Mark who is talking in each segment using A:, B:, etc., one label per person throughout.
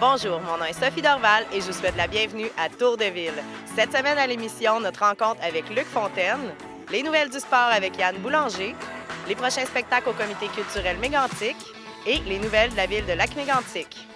A: Bonjour, mon nom est Sophie Dorval et je vous souhaite la bienvenue à Tour de Ville. Cette semaine à l'émission, notre rencontre avec Luc Fontaine, les nouvelles du sport avec Yann Boulanger, les prochains spectacles au comité culturel Mégantic et les nouvelles de la ville de Lac-Mégantic.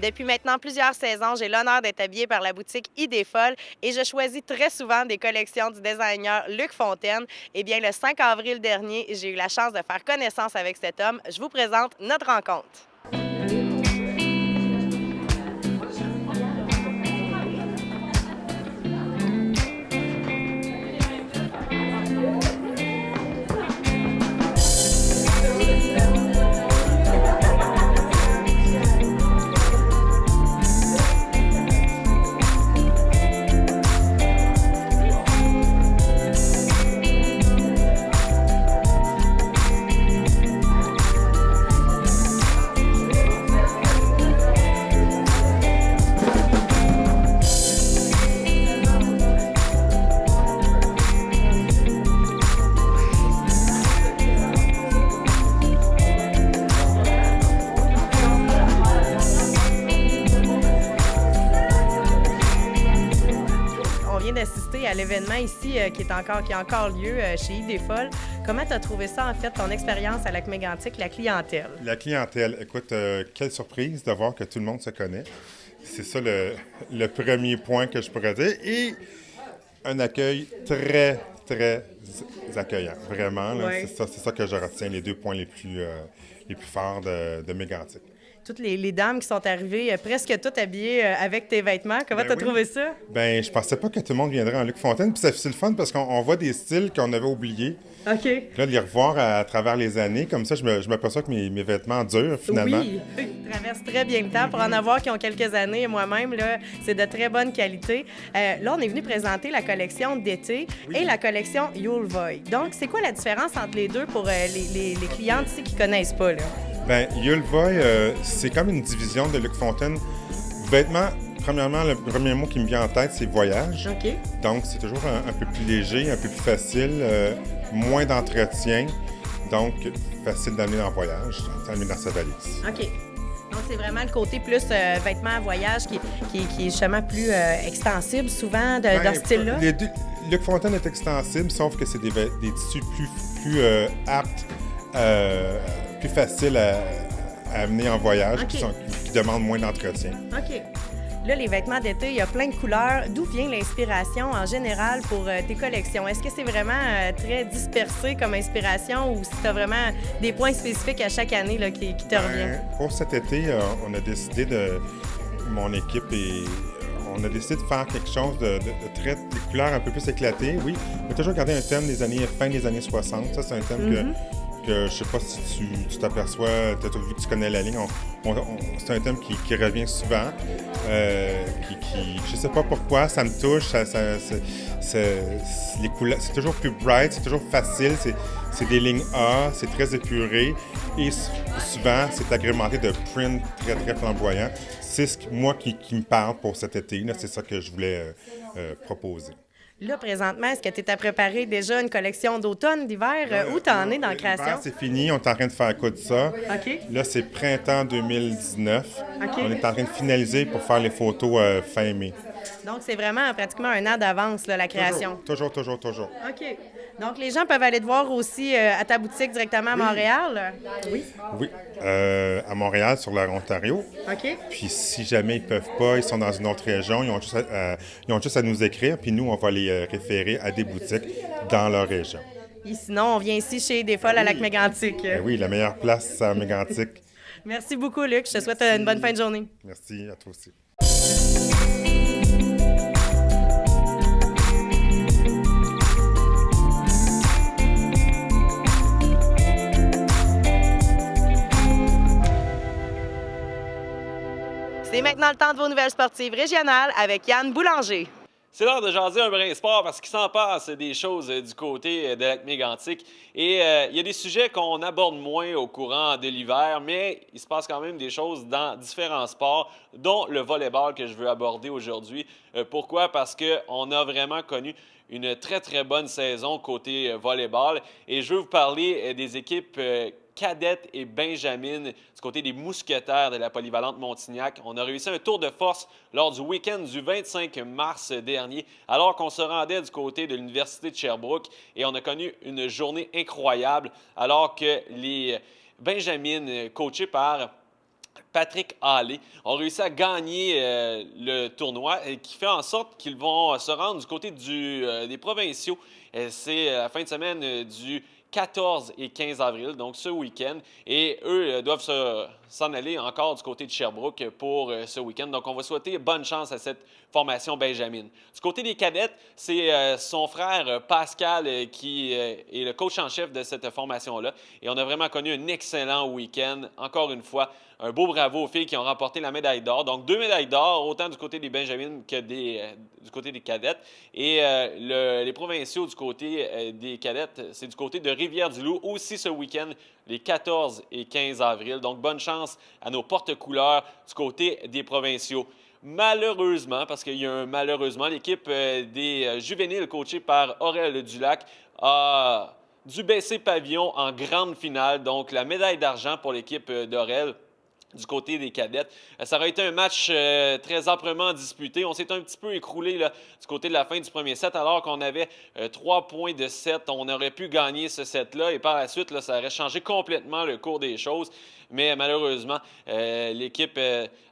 A: Depuis maintenant plusieurs saisons, j'ai l'honneur d'être habillée par la boutique Idées folles et je choisis très souvent des collections du designer Luc Fontaine. Eh bien, le 5 avril dernier, j'ai eu la chance de faire connaissance avec cet homme. Je vous présente notre rencontre. D'assister à l'événement ici qui a encore lieu chez Idées folles. Comment tu as trouvé ça, en fait, ton expérience à Lac-Mégantic, la clientèle?
B: La clientèle, écoute, quelle surprise de voir que tout le monde se connaît. C'est ça le premier point que je pourrais dire. Et un accueil très, très accueillant. Vraiment, là,
A: Ouais.
B: c'est ça que je retiens, les deux points les plus forts de Mégantic.
A: Toutes les dames qui sont arrivées presque toutes habillées avec tes vêtements. Comment tu as
B: oui.
A: trouvé ça?
B: Ben, je pensais pas que tout le monde viendrait en Luc Fontaine. Puis c'est le fun parce qu'on voit des styles qu'on avait oubliés.
A: OK.
B: Puis là, de les revoir à travers les années, comme ça, je m'aperçois que mes vêtements durent finalement.
A: Oui, tu traverses très bien le temps. Pour en avoir qui ont quelques années, moi-même, là, c'est de très bonne qualité. Là, on est venu présenter la collection d'été et la collection Yulvoy. Donc, c'est quoi la différence entre les deux pour les clientes ici qui ne connaissent pas, là?
B: Bien, Yulvoy, c'est comme une division de Luc Fontaine. Vêtements, premièrement, le premier mot qui me vient en tête, c'est voyage.
A: OK.
B: Donc, c'est toujours un peu plus léger, un peu plus facile, moins d'entretien. Donc, facile d'amener en voyage, d'amener dans sa valise.
A: OK. Donc, c'est vraiment le côté plus vêtements à voyage qui est justement plus extensible souvent dans ce style-là.
B: Luc Fontaine est extensible, sauf que c'est des tissus plus aptes, plus faciles à amener en voyage,
A: OK.
B: qui demandent moins d'entretien.
A: OK. Là, les vêtements d'été, il y a plein de couleurs. D'où vient l'inspiration en général pour tes collections? Est-ce que c'est vraiment très dispersé comme inspiration ou si tu as vraiment des points spécifiques à chaque année là, qui te reviennent?
B: Pour cet été, on a décidé mon équipe et on a décidé de faire quelque chose de très des couleurs un peu plus éclatées, oui. On a toujours gardé un thème fin des années 60. Ça, c'est un thème que je sais pas si tu t'aperçois, vu que tu connais la ligne, c'est un thème qui revient souvent, je sais pas pourquoi, ça me touche, les couleurs, c'est toujours plus bright, c'est toujours facile, c'est des lignes A, c'est très épuré et souvent c'est agrémenté de prints très très flamboyants. C'est ce qui me parle pour cet été, là, c'est ça que je voulais proposer.
A: Là, présentement, est-ce que tu es à préparer déjà une collection d'automne, d'hiver? Où tu en es dans la création?
B: L'hiver, c'est fini. On est en train de faire quoi de ça.
A: OK.
B: Là, c'est printemps 2019.
A: OK.
B: On est en train de finaliser pour faire les photos fin mai.
A: Donc, c'est vraiment pratiquement un an d'avance, là, la création.
B: Toujours.
A: OK. Donc, les gens peuvent aller te voir aussi à ta boutique directement à Montréal? Oui.
B: Oui, à Montréal, sur la Ontario.
A: OK.
B: Puis si jamais ils peuvent pas, ils sont dans une autre région, ils ont juste à nous écrire, puis nous, on va les référer à des boutiques dans leur région.
A: Et sinon, on vient ici chez Des Folles à Lac-Mégantic.
B: Ben oui, la meilleure place à Mégantic.
A: Merci beaucoup, Luc. Je te souhaite une bonne fin de journée.
B: Merci, à toi aussi.
A: C'est maintenant le temps de vos nouvelles sportives régionales avec Yann Boulanger.
C: C'est l'heure de jaser un brin sport parce qu'il s'en passe des choses du côté de Lac-Mégantic. Et il y a des sujets qu'on aborde moins au courant de l'hiver, mais il se passe quand même des choses dans différents sports, dont le volleyball que je veux aborder aujourd'hui. Pourquoi? Parce qu'on a vraiment connu une très, très bonne saison côté volleyball. Et je veux vous parler des équipes cadette et Benjamin du côté des Mousquetaires de la polyvalente Montignac. On a réussi un tour de force lors du week-end du 25 mars dernier, alors qu'on se rendait du côté de l'Université de Sherbrooke et on a connu une journée incroyable alors que les Benjamins, coachés par Patrick Hallé, ont réussi à gagner le tournoi et qui fait en sorte qu'ils vont se rendre du côté des provinciaux. C'est la fin de semaine du 14 et 15 avril, donc ce week-end. Et eux doivent s'en aller encore du côté de Sherbrooke pour ce week-end. Donc, on va souhaiter bonne chance à cette formation Benjamin. Du côté des cadettes, c'est son frère Pascal qui est le coach en chef de cette formation-là. Et on a vraiment connu un excellent week-end. Encore une fois, un beau bravo aux filles qui ont remporté la médaille d'or. Donc, 2 médailles d'or, autant du côté des Benjamins que du côté des cadettes. Et les provinciaux du côté des cadettes, c'est du côté de Rivière-du-Loup, aussi ce week-end, les 14 et 15 avril. Donc, bonne chance à nos porte-couleurs du côté des provinciaux. Malheureusement, parce qu'il y a un malheureusement, l'équipe des juvéniles coachée par Aurel Dulac a dû baisser pavillon en grande finale. Donc, la médaille d'argent pour l'équipe d'Aurel du côté des cadettes. Ça aurait été un match très âprement disputé. On s'est un petit peu écroulé là, du côté de la fin du premier set, alors qu'on avait 3 points de set. On aurait pu gagner ce set-là et par la suite, là, ça aurait changé complètement le cours des choses. Mais malheureusement, l'équipe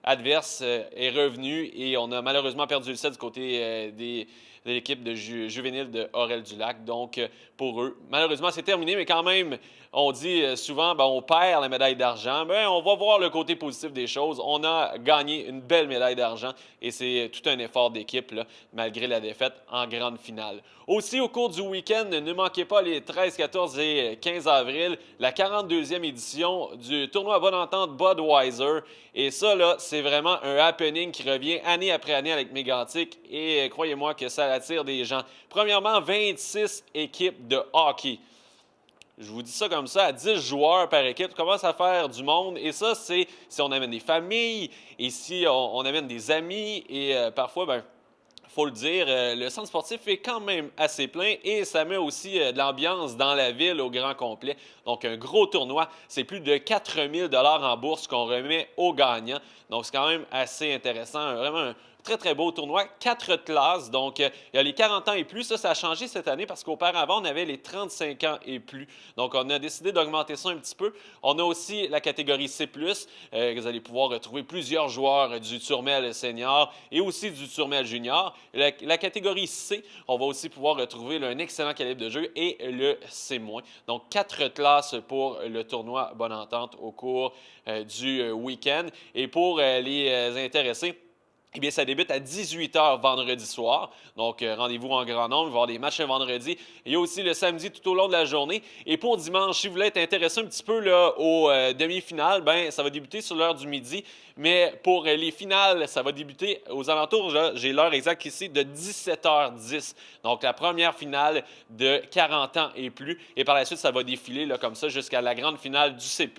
C: adverse est revenue et on a malheureusement perdu le set du côté de l'équipe de juvénile de Aurel-Dulac. Donc, pour eux, malheureusement, c'est terminé, mais quand même, on dit souvent, on perd la médaille d'argent. Bien, on va voir le côté positif des choses. On a gagné une belle médaille d'argent et c'est tout un effort d'équipe, là, malgré la défaite en grande finale. Aussi, au cours du week-end, ne manquez pas les 13, 14 et 15 avril, la 42e édition du tournoi Bonne Entente Budweiser. Et ça, là, c'est vraiment un happening qui revient année après année avec Mégantic et croyez-moi que ça attire des gens. Premièrement, 26 équipes de hockey. Je vous dis ça comme ça, à 10 joueurs par équipe, ça commence à faire du monde. Et ça, c'est si on amène des familles et si on amène des amis. Et parfois, il faut le dire, le centre sportif est quand même assez plein et ça met aussi de l'ambiance dans la ville au grand complet. Donc, un gros tournoi, c'est plus de 4 000 $ en bourse qu'on remet aux gagnants. Donc, c'est quand même assez intéressant, vraiment un très, très beau tournoi. 4 classes, donc il y a les 40 ans et plus. Ça a changé cette année parce qu'auparavant, on avait les 35 ans et plus. Donc, on a décidé d'augmenter ça un petit peu. On a aussi la catégorie C+. Vous allez pouvoir retrouver plusieurs joueurs du Turmel senior et aussi du Turmel junior. La catégorie C, on va aussi pouvoir retrouver un excellent calibre de jeu et le C-. Donc, 4 classes pour le tournoi Bonne Entente au cours du week-end. Et pour les intéressés, eh bien, ça débute à 18 h vendredi soir. Donc, rendez-vous en grand nombre. Il va y avoir des matchs un vendredi. Il y a aussi le samedi tout au long de la journée. Et pour dimanche, si vous voulez être intéressé un petit peu là, aux demi-finales, ça va débuter sur l'heure du midi. Mais pour les finales, ça va débuter aux alentours, j'ai l'heure exacte ici, de 17 h 10. Donc, la première finale de 40 ans et plus. Et par la suite, ça va défiler là, comme ça jusqu'à la grande finale du C+,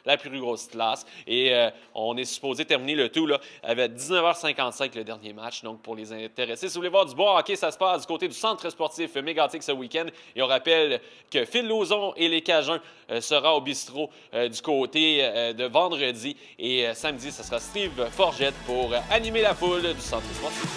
C: la plus grosse classe. Et on est supposé terminer le tout là, avec 19 h 55 le dernier match. Donc, pour les intéressés, si vous voulez voir du bon hockey, ça se passe du côté du centre sportif Mégantic ce week-end. Et on rappelle que Phil Lauzon et les Cajuns sera au bistrot du côté de vendredi. Et samedi, ça sera Steve Forgette pour animer la foule du centre sportif.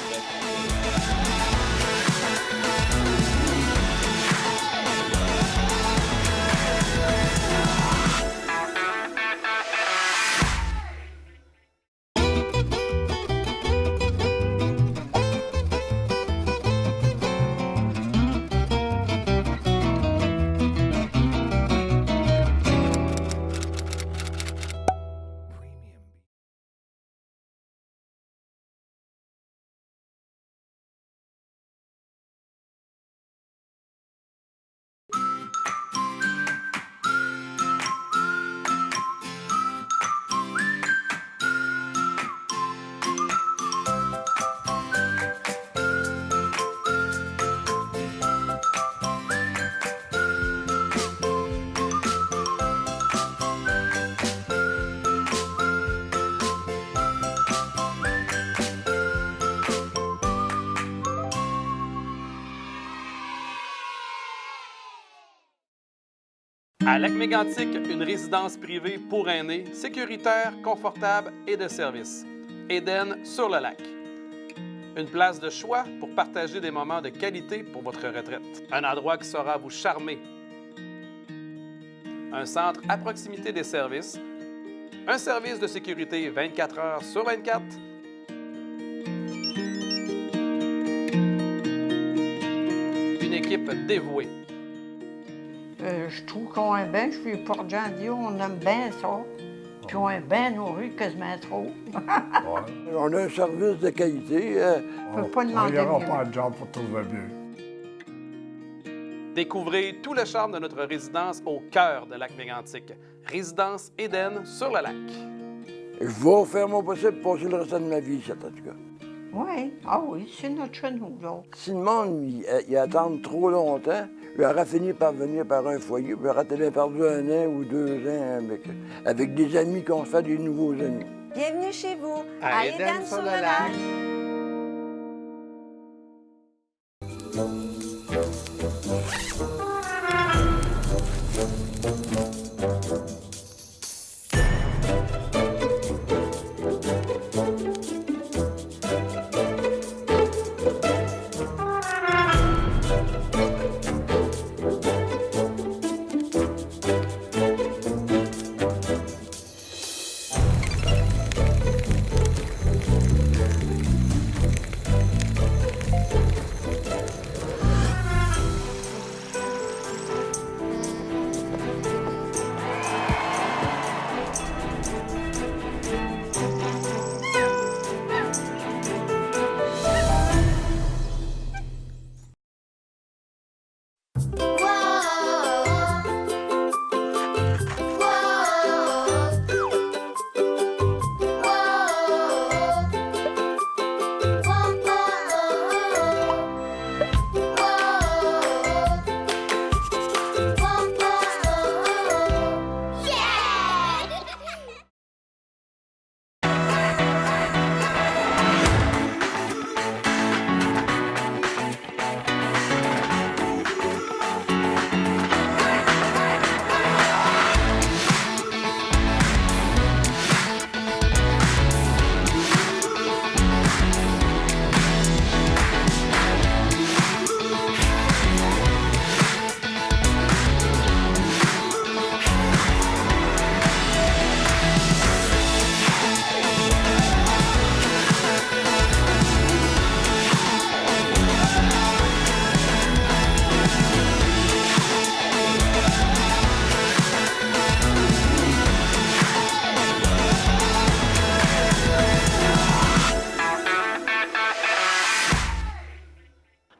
D: À Lac-Mégantic, une résidence privée pour aînés, sécuritaire, confortable et de service. Éden sur le lac. Une place de choix pour partager des moments de qualité pour votre retraite. Un endroit qui saura vous charmer. Un centre à proximité des services. Un service de sécurité 24 heures sur 24. Une équipe dévouée.
E: Je trouve qu'on est bien, je suis Port-Jean-Dio, on aime bien ça. Puis on est bien nourri, quasiment trop.
F: On a un service de qualité.
E: On peut pas demander
G: Il n'y aura
E: mieux.
G: pas de job pour trouver mieux.
D: Découvrez tout le charme de notre résidence au cœur de Lac-Mégantic. Résidence Éden sur le lac.
F: Je vais faire mon possible pour passer le restant de ma vie, ça, en tout cas.
E: Oui, ah oui, c'est notre chez nous, là.
F: Si le monde il attend trop longtemps, il aura fini par venir par un foyer, puis il aura peut-être perdu 1 an ou 2 ans avec des amis qu'on se fait des nouveaux amis.
H: Bienvenue chez vous,
D: À
H: à
D: Éden
H: Éden
D: sur
H: sur
D: le
H: le
D: lac.
H: lac.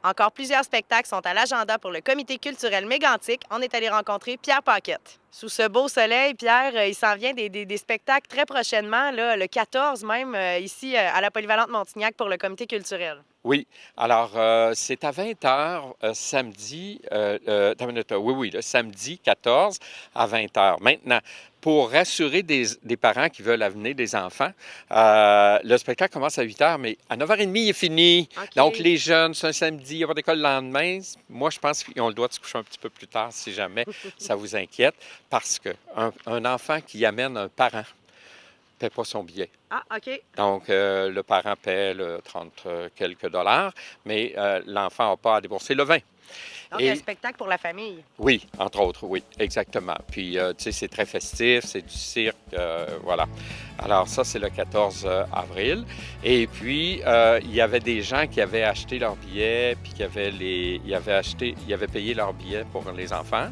A: Encore plusieurs spectacles sont à l'agenda pour le comité culturel Mégantic. On est allé rencontrer Pierre Paquette. Sous ce beau soleil, Pierre, il s'en vient des spectacles très prochainement, là, le 14 même, ici à la Polyvalente Montignac pour le comité culturel.
I: Oui. Alors, c'est à 20h samedi, le samedi 14 à 20h. Maintenant, pour rassurer des parents qui veulent amener des enfants, le spectacle commence à 8h, mais à 9h30, il est fini.
A: OK.
I: Donc, les jeunes, c'est un samedi, il y aura d'école le lendemain. Moi, je pense qu'ils ont le droit de se coucher un petit peu plus tard si jamais ça vous inquiète, parce qu'un enfant qui amène un parent ne paie pas son billet.
A: Ah, OK.
I: Donc, le parent paie le 30 quelques dollars, mais l'enfant n'a pas à débourser le 20.
A: Donc,
I: Et-
A: un spectacle pour la famille.
I: Oui, entre autres, oui, exactement. Puis, tu sais, c'est très festif, c'est du cirque, voilà. Alors, ça, c'est le 14 avril. Et puis, il y avait des gens qui avaient acheté leurs billets, puis qui avaient ils avaient payé leurs billets pour les enfants.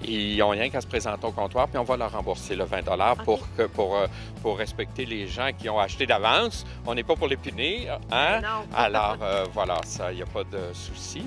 I: Ils n'ont rien qu'à se présenter au comptoir, puis on va leur rembourser le 20 pour respecter les gens qui ont acheté d'avance. On n'est pas pour les punir, hein?
A: Non.
I: Alors, voilà, ça, il n'y a pas de souci.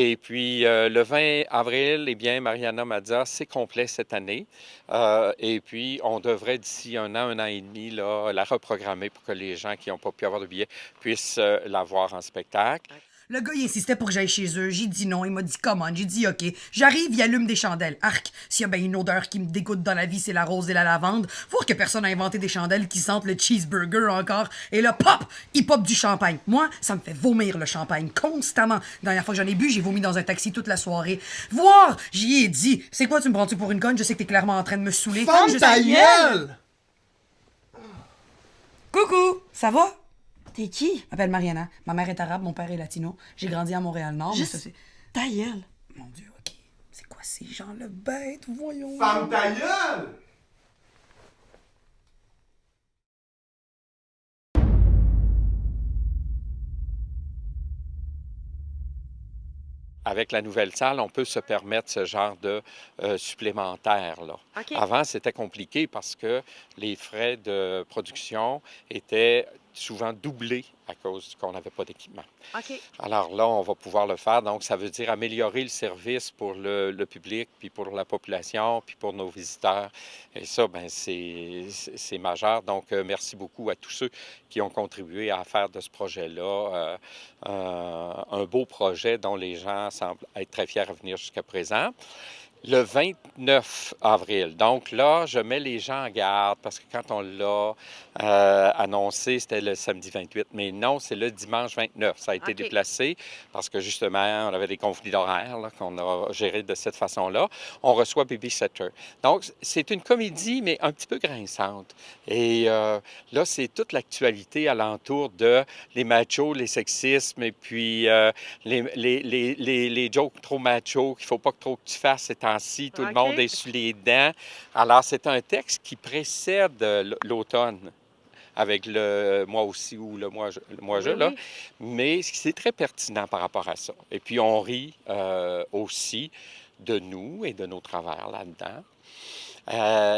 I: Et puis, le 20 avril, eh bien, Mariana Mazza, c'est complet cette année. Et puis, on devrait, d'ici un an et demi, là, la reprogrammer pour que les gens qui n'ont pas pu avoir de billets puissent la voir en spectacle.
G: Le gars, il insistait pour que j'aille chez eux. J'ai dit non. Il m'a dit come on. J'ai dit OK. J'arrive, il allume des chandelles. Arc, s'il y a bien une odeur qui me dégoûte dans la vie, c'est la rose et la lavande. Faut voir que personne n'a inventé des chandelles qui sentent le cheeseburger encore. Et là, pop, il pop du champagne. Moi, ça me fait vomir le champagne constamment. La dernière fois que j'en ai bu, j'ai vomi dans un taxi toute la soirée. Voir, j'y ai dit. C'est quoi, tu me prends-tu pour une conne? Je sais que t'es clairement en train de me saouler.
H: Ferme ta gueule!
G: Coucou, ça va? T'es qui? Je m'appelle Mariana. Ma mère est arabe, mon père est latino. J'ai grandi à Montréal-Nord.
E: Juste
G: mais ça, c'est...
E: ta gueule.
G: Mon Dieu, OK. C'est quoi ces gens-là bêtes? Voyons.
H: Ferme ta gueule!
I: Avec la nouvelle salle, on peut se permettre ce genre de supplémentaire, là.
A: OK.
I: Avant, c'était compliqué parce que les frais de production étaient souvent doublés à cause qu'on n'avait pas d'équipement.
A: OK.
I: Alors là, on va pouvoir le faire. Donc, ça veut dire améliorer le service pour le public, puis pour la population, puis pour nos visiteurs. Et ça, bien, c'est majeur. Donc, merci beaucoup à tous ceux qui ont contribué à faire de ce projet-là un beau projet dont les gens semblent être très fiers à venir jusqu'à présent. Le 29 avril. Donc là, je mets les gens en garde parce que quand on l'a annoncé, c'était le samedi 28. Mais non, c'est le dimanche 29. Ça a été
A: OK.
I: déplacé parce que justement, on avait des conflits d'horaire là, qu'on a gérés de cette façon-là. On reçoit Babysitter. Donc, c'est une comédie, mais un petit peu grinçante. Et là, c'est toute l'actualité alentour de les machos, les sexismes et puis les jokes trop machos qu'il ne faut pas trop que tu fasses ces temps-ci. Tout le
A: OK.
I: monde est sur les dents. Alors, c'est un texte qui précède l'automne avec le moi aussi ou le moi je,
A: Oui,
I: là.
A: oui.
I: Mais c'est très pertinent par rapport à ça. Et puis, on rit aussi de nous et de nos travers là-dedans.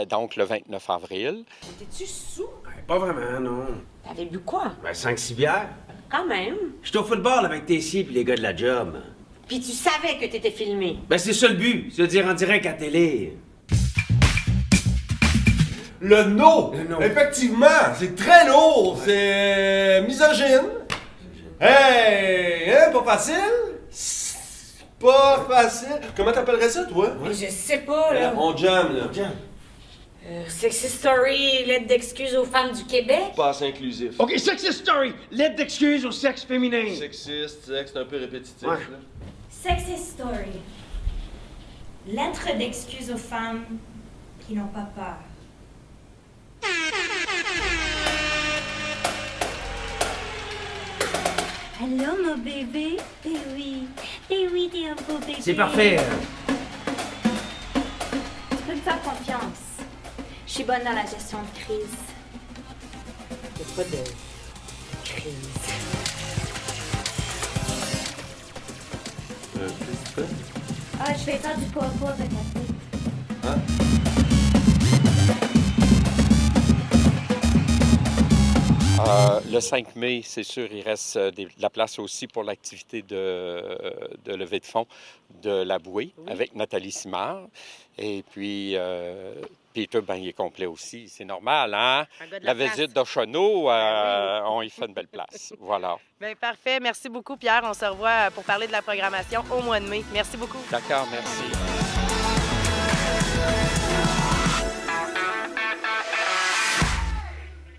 I: Donc, le 29 avril.
J: T'es-tu sous?
K: Pas vraiment, non.
J: T'avais bu quoi?
K: Ben, 5-6 bières.
J: Quand même.
K: J'étais au football avec Tessier puis les gars de la job.
J: Puis tu savais que t'étais filmé.
K: Ben, c'est ça le but, c'est de dire en direct à télé.
H: Le no!
K: Le no.
H: Effectivement, c'est très lourd, c'est misogyne. Hey, hein, pas facile? C'est pas facile. Comment t'appellerais ça, toi?
J: Mais je sais pas, là.
H: On jam, là.
J: Sexy Story, lettre d'excuse aux femmes du Québec.
H: Pas assez inclusif.
K: OK, sexist story! Lettre d'excuse au sexe féminin.
H: Sexiste, c'est un peu répétitif,
K: Ouais.
H: là.
L: Sexy Story. Lettre d'excuse aux femmes qui n'ont pas peur. Allô, mon bébé? Eh oui, t'es un beau bébé.
K: C'est parfait.
L: Tu peux me faire confiance. Je suis bonne dans la gestion de crise.
J: Y a pas de crise.
H: Qu'est-ce que tu fais?
L: Ah, je vais faire du poids avec la tête.
I: Le 5 mai, c'est sûr, il reste de la place aussi pour l'activité de levée de fonds de la bouée avec Nathalie Simard. Et puis, Peter, ben, il est complet aussi. C'est normal, hein?
A: Un gars de
I: La
A: la place.
I: visite d'Ochono,
A: Ben
I: on y fait une belle place. Voilà.
A: Bien, parfait. Merci beaucoup, Pierre. On se revoit pour parler de la programmation au mois de mai. Merci beaucoup.
I: D'accord, merci.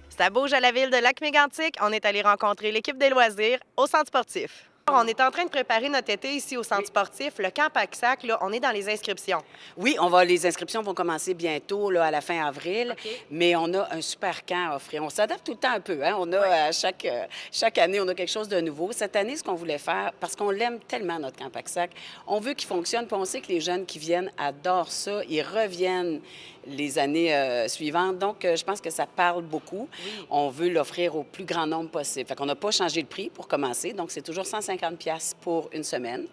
A: Ça bouge à la ville de Lac-Mégantic. On est allé rencontrer l'équipe des loisirs au centre sportif. On est en train de préparer notre été ici au centre sportif. Le camp Paxac, là, on est dans les inscriptions.
M: Oui, les inscriptions vont commencer bientôt, là, à la fin avril, mais on a un super camp à offrir. On s'adapte tout le temps un peu, hein? On a, chaque année, on a quelque chose de nouveau. Cette année, ce qu'on voulait faire, parce qu'on l'aime tellement, notre camp Paxac, on veut qu'il fonctionne, puis on sait que les jeunes qui viennent adorent ça, ils reviennent les années suivantes. Donc, je pense que ça parle beaucoup. On veut l'offrir au plus grand nombre possible. Fait qu'on n'a pas changé le prix pour commencer, donc c'est toujours 150 $50 pour une semaine.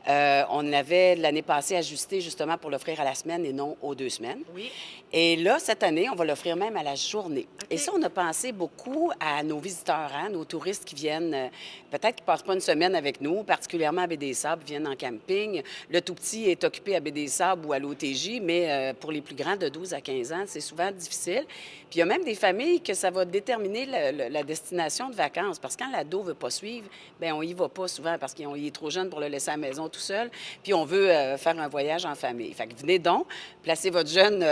M: On avait l'année passée ajusté justement pour l'offrir à la semaine et non aux 2 semaines.
A: Oui.
M: Et là, cette année, on va l'offrir même à la journée. Et ça, on a pensé beaucoup à nos visiteurs, hein, nos touristes qui viennent, peut-être qui ne passent pas une semaine avec nous, particulièrement à Baie-des-Sables, viennent en camping. Le tout petit est occupé à Baie-des-Sables ou à l'OTJ, mais pour les plus grands de 12 à 15 ans, c'est souvent difficile. Puis il y a même des familles que ça va déterminer la destination de vacances. Parce que quand l'ado ne veut pas suivre, bien, on n'y va pas souvent parce qu'il est trop jeune pour le laisser à la maison tout seul. Puis on veut faire un voyage en famille. Fait que venez donc, placez votre jeune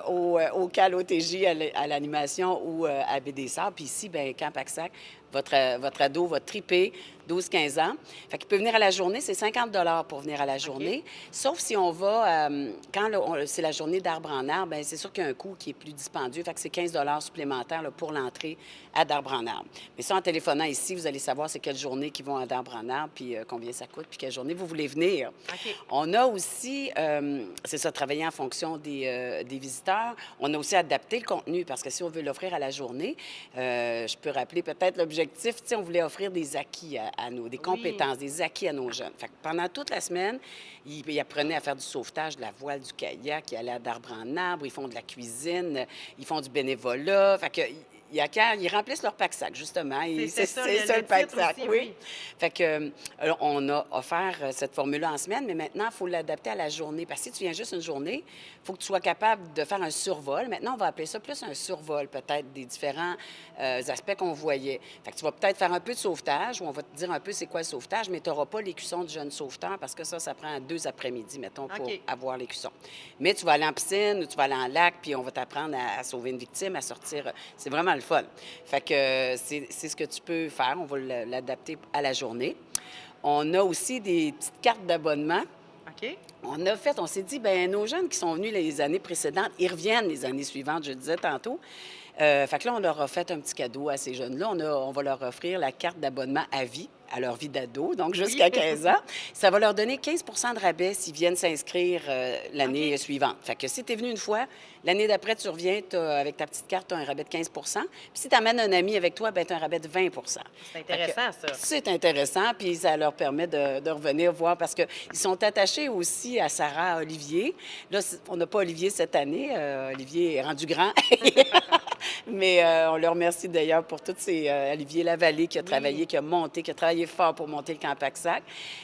M: au CAL OTJ à l'animation ou à Baie-des-Sables. Puis ici, bien, Camp Paxsac, votre ado va triper 12-15 ans. Fait qu'il peut venir à la journée, c'est 50 $ pour venir à la journée. Sauf si on va, quand c'est la journée d'Arbre en Arbre, bien, c'est sûr qu'il y a un coût qui est plus dispendieux. Fait que c'est 15 $ supplémentaires là, pour l'entrée à d'Arbre en Arbre. Mais ça, en téléphonant ici, vous allez savoir c'est quelle journée qui vont à d'Arbre en Arbre, puis combien ça coûte, puis quelle journée vous voulez venir. On a aussi, c'est ça, travailler en fonction des visiteurs. On a aussi adapté le contenu, parce que si on veut l'offrir à la journée, je peux rappeler peut-être l'objectif, tu sais, on voulait offrir des acquis à nous, des compétences, des acquis à nos jeunes. Fait que pendant toute la semaine, ils apprenaient à faire du sauvetage, de la voile, du kayak, ils allaient d'arbre en arbre, ils font de la cuisine, ils font du bénévolat. Fait que ils remplissent leur pack-sac, justement. C'est ça le pack-sac, oui. Fait que on a offert cette formule-là en semaine, mais maintenant, il faut l'adapter à la journée. Parce que si tu viens juste une journée, il faut que tu sois capable de faire un survol. Maintenant, on va appeler ça plus un survol, peut-être, des différents aspects qu'on voyait. Fait que tu vas peut-être faire un peu de sauvetage, ou on va te dire un peu c'est quoi le sauvetage, mais tu n'auras pas l'écusson du jeune sauveteur, parce que ça prend 2 après-midi, mettons, pour avoir l'écusson. Mais tu vas aller en piscine, ou tu vas aller en lac, puis on va t'apprendre à sauver une victime, à sortir. C'est vraiment le fun. Fait que c'est ce que tu peux faire. On va l'adapter à la journée. On a aussi des petites cartes d'abonnement.
A: OK.
M: On s'est dit, bien, nos jeunes qui sont venus les années précédentes, ils reviennent les années suivantes, je le disais tantôt. Fait que là, on leur a fait un petit cadeau à ces jeunes-là. On va leur offrir la carte d'abonnement à vie, à leur vie d'ado, donc jusqu'à 15 ans. Ça va leur donner 15 de rabais s'ils viennent s'inscrire l'année suivante. Fait que si tu es venu une fois, l'année d'après, tu reviens, avec ta petite carte, tu as un rabais de 15 Puis si tu amènes un ami avec toi, bien, tu as un rabais de 20
A: C'est intéressant, ça.
M: C'est intéressant, puis ça leur permet de revenir voir, parce qu'ils sont attachés aussi à Sarah, Olivier. Là, on n'a pas Olivier cette année. Olivier est rendu grand. Mais on le remercie d'ailleurs pour toutes ces... Olivier Lavallée qui a travaillé, qui a travaillé fort pour monter le Camp Paxsac.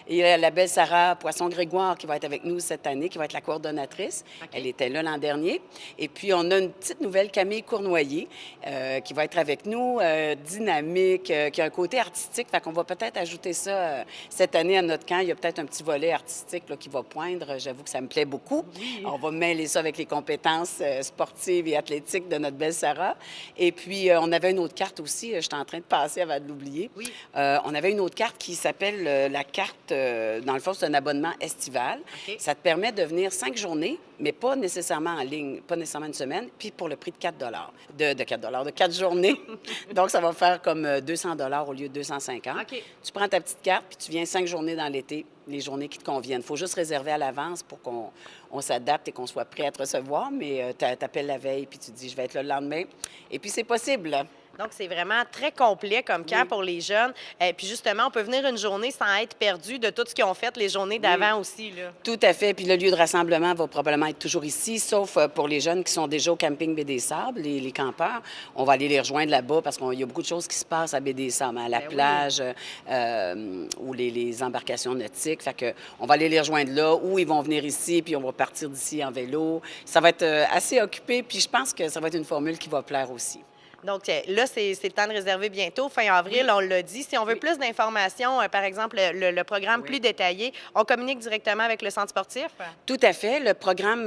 M: Et la belle Sarah Poisson-Grégoire qui va être avec nous cette année, qui va être la coordonnatrice. Elle était là l'an dernier. Et puis, on a une petite nouvelle, Camille Cournoyer, qui va être avec nous, dynamique, qui a un côté artistique. Fait qu'on va peut-être ajouter ça cette année à notre camp. Il y a peut-être un petit volet artistique là, qui va poindre. J'avoue que ça me plaît beaucoup. Oui. On va mêler ça avec les compétences sportives et athlétiques de notre belle Sarah. Et puis, on avait une autre carte aussi. J'étais en train de passer avant de l'oublier. Oui. On avait une autre carte qui s'appelle la carte, dans le fond, c'est un abonnement estival. Okay. Ça te permet de venir 5 journées, mais pas nécessairement en ligne, pas nécessairement une semaine, puis pour le prix de 4 de 4 journées. Donc, ça va faire comme 200 $ au lieu de 250. Okay. Tu prends ta petite carte, puis tu viens 5 journées dans l'été, les journées qui te conviennent. Il faut juste réserver à l'avance pour qu'on s'adapte et qu'on soit prêt à te recevoir, mais tu appelles la veille, puis tu dis, je vais être là le lendemain. Et puis, c'est possible.
A: Donc, c'est vraiment très complet comme camp pour les jeunes. Puis justement, on peut venir une journée sans être perdu de tout ce qu'ils ont fait les journées d'avant aussi. Là.
M: Tout à fait. Puis le lieu de rassemblement va probablement être toujours ici, sauf pour les jeunes qui sont déjà au camping Baie-des-Sables, les campeurs. On va aller les rejoindre là-bas parce qu'il y a beaucoup de choses qui se passent à Baie-des-Sables, à la plage ou les embarcations nautiques. Fait que on va aller les rejoindre là ou ils vont venir ici puis on va partir d'ici en vélo. Ça va être assez occupé puis je pense que ça va être une formule qui va plaire aussi.
A: Donc là, c'est le temps de réserver bientôt, fin avril, on l'a dit. Si on veut plus d'informations, par exemple, le programme plus détaillé, on communique directement avec le centre sportif?
M: Tout à fait. Le programme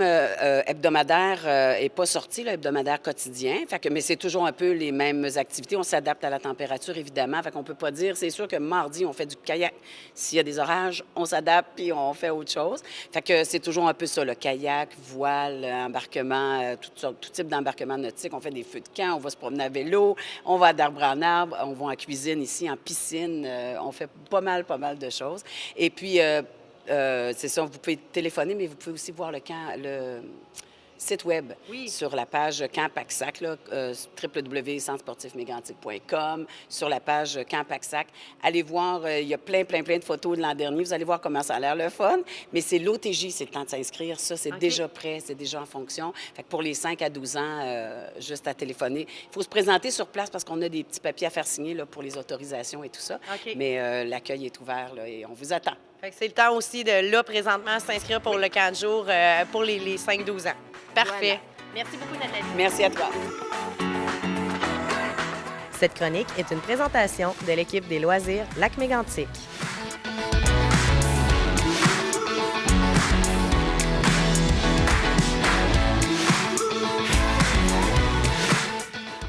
M: hebdomadaire n'est pas sorti, le hebdomadaire quotidien. Mais c'est toujours un peu les mêmes activités. On s'adapte à la température, évidemment. Fait qu'on ne peut pas dire, c'est sûr que mardi, on fait du kayak. S'il y a des orages, on s'adapte puis on fait autre chose. Fait que c'est toujours un peu ça, le kayak, voile, embarquement, tout type d'embarquement nautique. On fait des feux de camp, on va se promener à vélo, on va d'arbre en arbre, on va en cuisine ici, en piscine, on fait pas mal de choses. Et puis, c'est ça, vous pouvez téléphoner, mais vous pouvez aussi voir le camp, site web
A: Oui.
M: sur la page Camp Paxsac, www.centresportifsmégantic.com, sur la page Camp Paxsac. Allez voir, il y a plein de photos de l'an dernier. Vous allez voir comment ça a l'air le fun. Mais c'est l'OTJ, c'est le temps de s'inscrire. Ça, c'est déjà prêt, c'est déjà en fonction. Fait que pour les 5 à 12 ans, juste à téléphoner. Il faut se présenter sur place parce qu'on a des petits papiers à faire signer là, pour les autorisations et tout ça.
A: OK.
M: Mais l'accueil est ouvert là, et on vous attend.
A: Fait que c'est le temps aussi de, là, présentement, s'inscrire pour le camp de jour pour les 5-12 ans. Parfait.
M: Voilà.
A: Merci beaucoup, Nathalie.
M: Merci à toi.
A: Cette chronique est une présentation de l'équipe des loisirs Lac-Mégantic.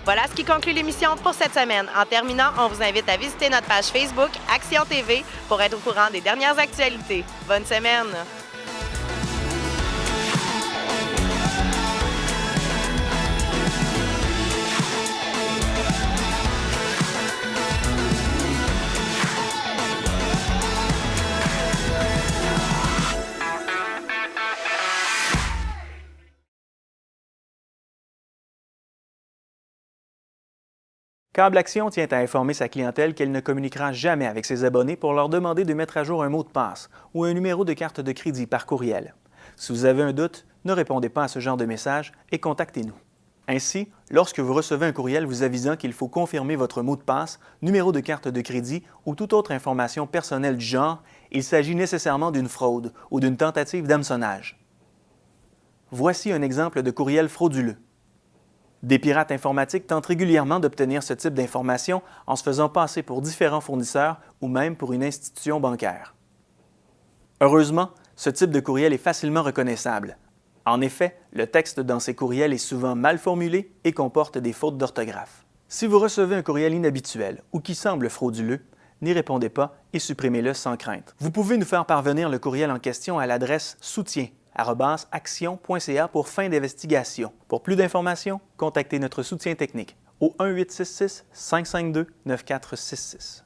A: Voilà ce qui conclut l'émission pour cette semaine. En terminant, on vous invite à visiter notre page Facebook Action TV pour être au courant des dernières actualités. Bonne semaine!
N: Câble Action tient à informer sa clientèle qu'elle ne communiquera jamais avec ses abonnés pour leur demander de mettre à jour un mot de passe ou un numéro de carte de crédit par courriel. Si vous avez un doute, ne répondez pas à ce genre de message et contactez-nous. Ainsi, lorsque vous recevez un courriel vous avisant qu'il faut confirmer votre mot de passe, numéro de carte de crédit ou toute autre information personnelle du genre, il s'agit nécessairement d'une fraude ou d'une tentative d'hameçonnage. Voici un exemple de courriel frauduleux. Des pirates informatiques tentent régulièrement d'obtenir ce type d'informations en se faisant passer pour différents fournisseurs ou même pour une institution bancaire. Heureusement, ce type de courriel est facilement reconnaissable. En effet, le texte dans ces courriels est souvent mal formulé et comporte des fautes d'orthographe. Si vous recevez un courriel inhabituel ou qui semble frauduleux, n'y répondez pas et supprimez-le sans crainte. Vous pouvez nous faire parvenir le courriel en question à l'adresse soutien@action.ca pour fin d'investigation. Pour plus d'informations, contactez notre soutien technique au 1-866-552-9466.